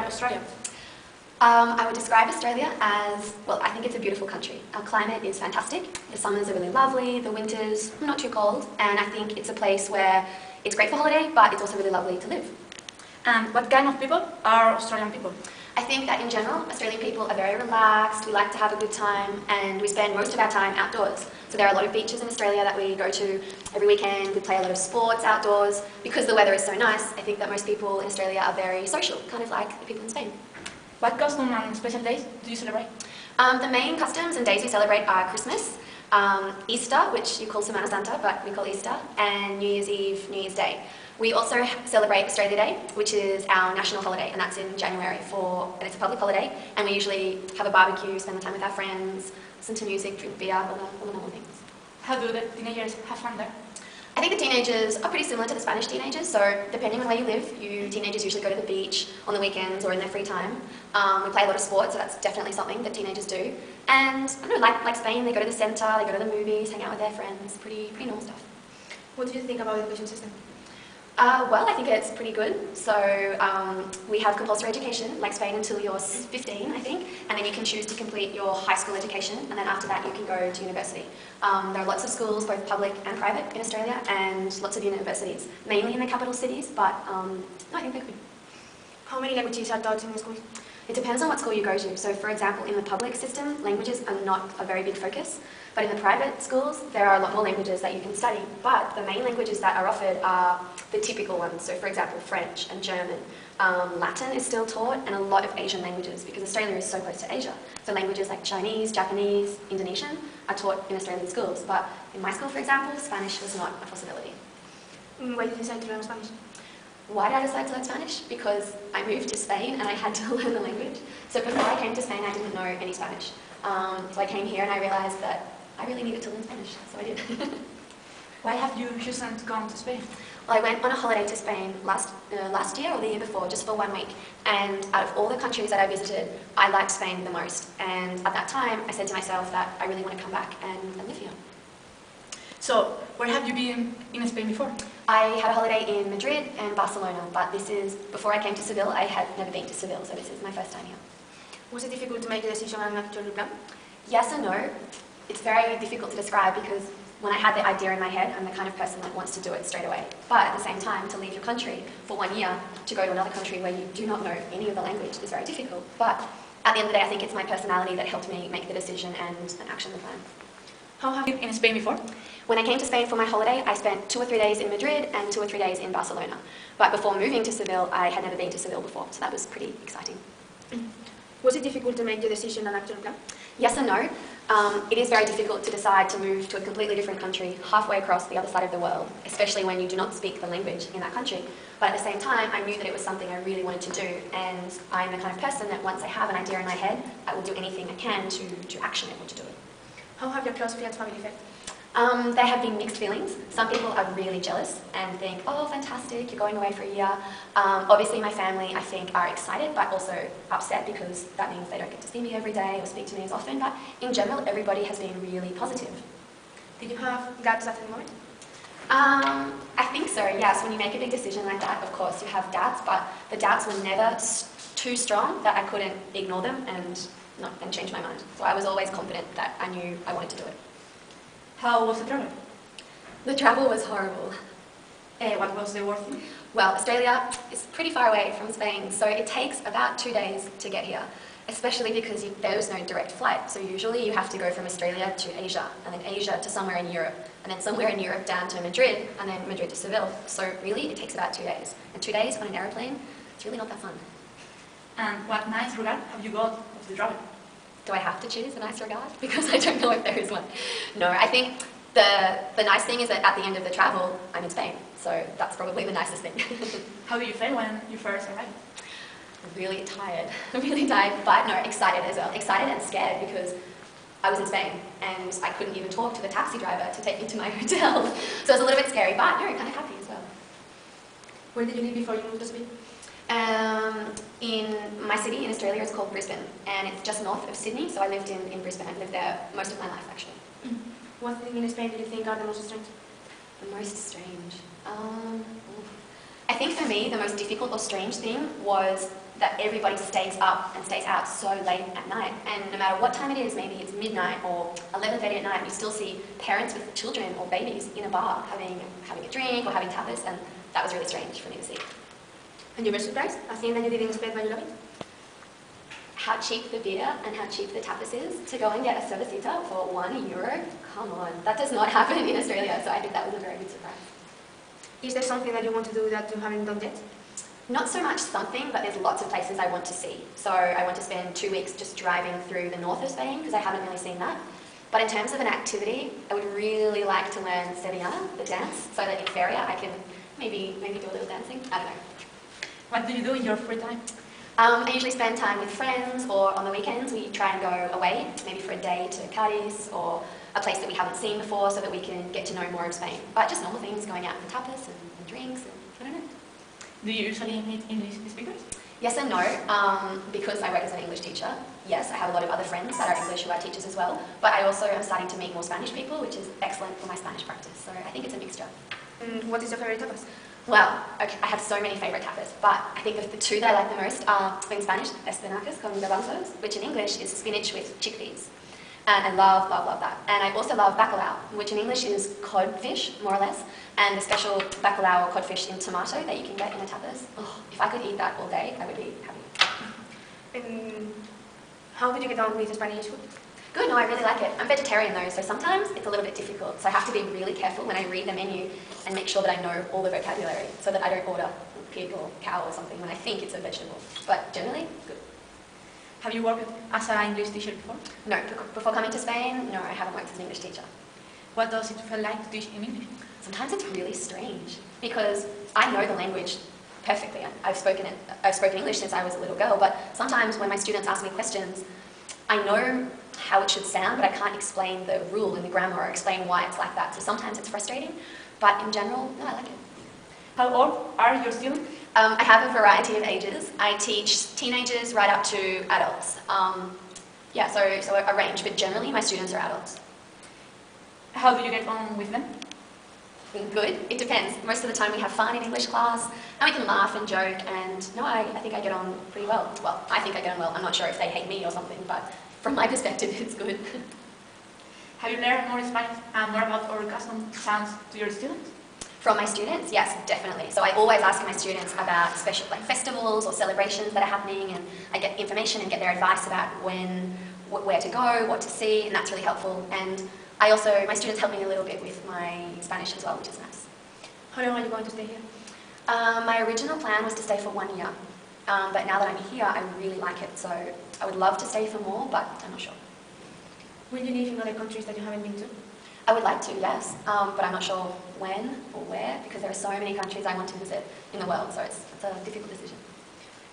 Australia? I would describe Australia as, well, I think it's a beautiful country. Our climate is fantastic. The summers are really lovely, the winters not too cold, and I think it's a place where it's great for holiday, but it's also really lovely to live. And what kind of people are Australian people? I think that in general, Australian people are very relaxed, we like to have a good time, and we spend most of our time outdoors. So there are a lot of beaches in Australia that we go to every weekend, we play a lot of sports outdoors. Because the weather is so nice, I think that most people in Australia are very social, kind of like the people in Spain. What custom and special days do you celebrate? The main customs and days we celebrate are Christmas, Easter, which you call Semana Santa, but we call Easter, and New Year's Eve, New Year's Day. We also celebrate Australia Day, which is our national holiday, and that's in January and it's a public holiday, and we usually have a barbecue, spend the time with our friends, listen to music, drink beer, all the normal things. How do the teenagers have fun there? I think the teenagers are pretty similar to the Spanish teenagers, so depending on where you live, teenagers usually go to the beach on the weekends or in their free time. We play a lot of sports, so that's definitely something that teenagers do. And I don't know, like Spain, they go to the centre, they go to the movies, hang out with their friends, pretty normal stuff. What do you think about the education system? Well, I think it's pretty good. So we have compulsory education, like Spain, until you're 15, I think, and then you can choose to complete your high school education, and then after that you can go to university. There are lots of schools, both public and private, in Australia, and lots of universities, mainly in the capital cities, but no, I think they're good. How many languages are taught in the schools? It depends on what school you go to. So for example, in the public system, languages are not a very big focus, but in the private schools, there are a lot more languages that you can study. But the main languages that are offered are the typical ones. So for example, French and German. Latin is still taught, and a lot of Asian languages, because Australia is so close to Asia. So languages like Chinese, Japanese, Indonesian are taught in Australian schools. But in my school, for example, Spanish was not a possibility. Why did you decide to learn Spanish? Why did I decide to learn Spanish? Because I moved to Spain and I had to learn the language. So before I came to Spain, I didn't know any Spanish. So I came here and I realised that I really needed to learn Spanish, so I did. Why have you chosen to come to Spain? Well, I went on a holiday to Spain last year or the year before, just for 1 week. And out of all the countries that I visited, I liked Spain the most. And at that time, I said to myself that I really want to come back and live here. So, where have you been in Spain before? I had a holiday in Madrid and Barcelona, but this is, before I came to Seville, I had never been to Seville, so this is my first time here. Was it difficult to make a decision on an actual plan? Yes and no. It's very difficult to describe because when I had the idea in my head, I'm the kind of person that wants to do it straight away. But at the same time, to leave your country for 1 year to go to another country where you do not know any of the language is very difficult. But at the end of the day, I think it's my personality that helped me make the decision and action the plan. How have you been in Spain before? When I came to Spain for my holiday, I spent 2 or 3 days in Madrid and 2 or 3 days in Barcelona. But before moving to Seville, I had never been to Seville before, so that was pretty exciting. Was it difficult to make the decision on an actual plan? Yes and no. It is very difficult to decide to move to a completely different country, halfway across the other side of the world, especially when you do not speak the language in that country. But at the same time, I knew that it was something I really wanted to do, and I'm the kind of person that once I have an idea in my head, I will do anything I can to action it or to do it. How have your close friends family felt? There have been mixed feelings. Some people are really jealous and think, oh, fantastic, you're going away for a year. Obviously, my family, I think, are excited, but also upset because that means they don't get to see me every day or speak to me as often. But in general, everybody has been really positive. Did you have doubts at the moment? I think so, yes. When you make a big decision like that, of course, you have doubts, but the doubts were never too strong that I couldn't ignore them and change my mind. So I was always confident that I knew I wanted to do it. How was the travel? The travel was horrible. What was the worst thing? Well, Australia is pretty far away from Spain, so it takes about 2 days to get here, especially because there was no direct flight. So usually you have to go from Australia to Asia, and then Asia to somewhere in Europe, and then somewhere in Europe down to Madrid, and then Madrid to Seville. So really, it takes about 2 days. And 2 days on an aeroplane, it's really not that fun. And what nice regard have you got of the travel? Do I have to choose a nice regard? Because I don't know if there is one. No, I think the nice thing is that at the end of the travel, I'm in Spain. So that's probably the nicest thing. How do you feel when you first arrived? Really tired, but no, excited as well. Excited and scared because I was in Spain and I couldn't even talk to the taxi driver to take me to my hotel. So it was a little bit scary, but no, kind of happy as well. Where did you live before you moved to Spain? In my city in Australia, it's called Brisbane, and it's just north of Sydney, so I lived in Brisbane. I've lived there most of my life, actually. What thing in Spain do you think are the most strange? The most strange? I think for me, the most difficult or strange thing was that everybody stays up and stays out so late at night. And no matter what time it is, maybe it's midnight or 11:30 at night, you still see parents with children or babies in a bar having a drink or having tapas, and that was really strange for me to see. And you were surprised, a thing that you didn't expect when you love it? How cheap the beer and how cheap the tapas is. To go and get a cervecita for €1, come on, that does not happen in Australia, so I think that was a very good surprise. Is there something that you want to do that you haven't done yet? Not so much something, but there's lots of places I want to see. So I want to spend 2 weeks just driving through the north of Spain, because I haven't really seen that. But in terms of an activity, I would really like to learn Sevillana, the dance, so that in Feria I can maybe do a little dancing. I don't know. What do you do in your free time? I usually spend time with friends, or on the weekends we try and go away, maybe for a day to Cadiz, or a place that we haven't seen before so that we can get to know more of Spain. But just normal things, going out for tapas and drinks, and I don't know. Do you usually meet English speakers? Yes and no, because I work as an English teacher. Yes, I have a lot of other friends that are English who are teachers as well, but I also am starting to meet more Spanish people, which is excellent for my Spanish practice, so I think it's a mixture. What is your favorite tapas? Well, okay, I have so many favourite tapas, but I think the two that I like the most are, in Spanish, espinacas con garbanzos, which in English is spinach with chickpeas. And I love, love, love that. And I also love bacalao, which in English is codfish, more or less, and the special bacalao or codfish in tomato that you can get in a tapas. Oh, if I could eat that all day, I would be happy. How did you get on with Spanish food? Good, no, I really like it. I'm vegetarian though, so sometimes it's a little bit difficult. So I have to be really careful when I read the menu and make sure that I know all the vocabulary so that I don't order pig or cow or something when I think it's a vegetable. But generally, good. Have you worked as an English teacher before? No, before coming to Spain, no, I haven't worked as an English teacher. What does it feel like to teach in English? Sometimes it's really strange because I know the language perfectly. I've spoken English since I was a little girl, but sometimes when my students ask me questions, I know how it should sound, but I can't explain the rule and the grammar or explain why it's like that. So sometimes it's frustrating, but in general, no, I like it. How old are your students? I have a variety of ages. I teach teenagers right up to adults. Yeah, so a range, but generally my students are adults. How do you get on with them? Good. It depends. Most of the time we have fun in English class, and we can laugh and joke, and no, I think I get on pretty well. Well, I think I get on well. I'm not sure if they hate me or something, but from my perspective, it's good. Have you learned more Spanish and more about our custom sounds to your students? From my students, yes, definitely. So I always ask my students about special festivals or celebrations that are happening, and I get information and get their advice about where to go, what to see, and that's really helpful. And my students help me a little bit with my Spanish as well, which is nice. How long are you going to stay here? My original plan was to stay for 1 year, but now that I'm here, I really like it. So I would love to stay for more, but I'm not sure. Will you live in other countries that you haven't been to? I would like to, yes, but I'm not sure when or where, because there are so many countries I want to visit in the world, so it's a difficult decision.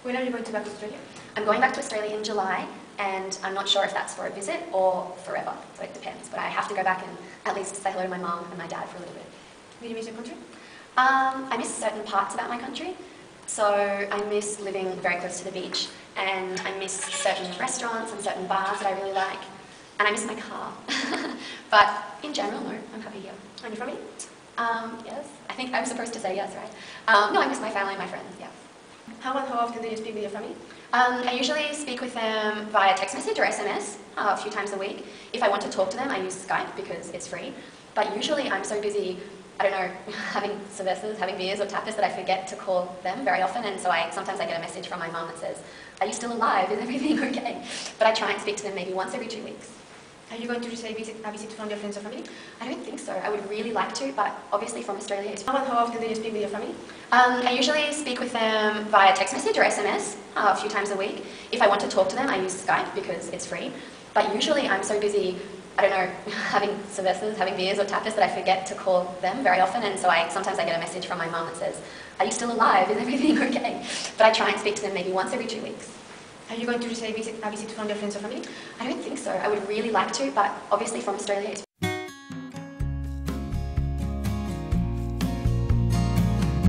When are you going back to Australia? I'm going back to Australia in July, and I'm not sure if that's for a visit or forever, so it depends. But I have to go back and at least say hello to my mum and my dad for a little bit. Do you miss your country? I miss certain parts about my country. So I miss living very close to the beach, and I miss certain restaurants and certain bars that I really like, and I miss my car. But in general, no, I'm happy here. And your family? Yes. I think I was supposed to say yes, right? No, I miss my family and my friends, yeah. How often do you speak with your family? I usually speak with them via text message or SMS a few times a week. If I want to talk to them, I use Skype because it's free. But usually I'm so busy, I don't know, having cervezas, having beers or tapas that I forget to call them very often. And so sometimes I get a message from my mum that says, "Are you still alive? Is everything okay?" But I try and speak to them maybe once every 2 weeks. Are you going to receive a visit from your friends or family? I don't think so. I would really like to, but obviously from Australia it's... How often do you speak with your family? I usually speak with them via text message or SMS a few times a week. If I want to talk to them, I use Skype because it's free. But usually I'm so busy, I don't know, having cervezas, having beers or tapas that I forget to call them very often. And so sometimes I get a message from my mum that says, "Are you still alive? Is everything okay?" But I try and speak to them maybe once every 2 weeks. Are you going to receive a visit from your friends or family? I don't think so. I would really like to, but obviously from Australia it's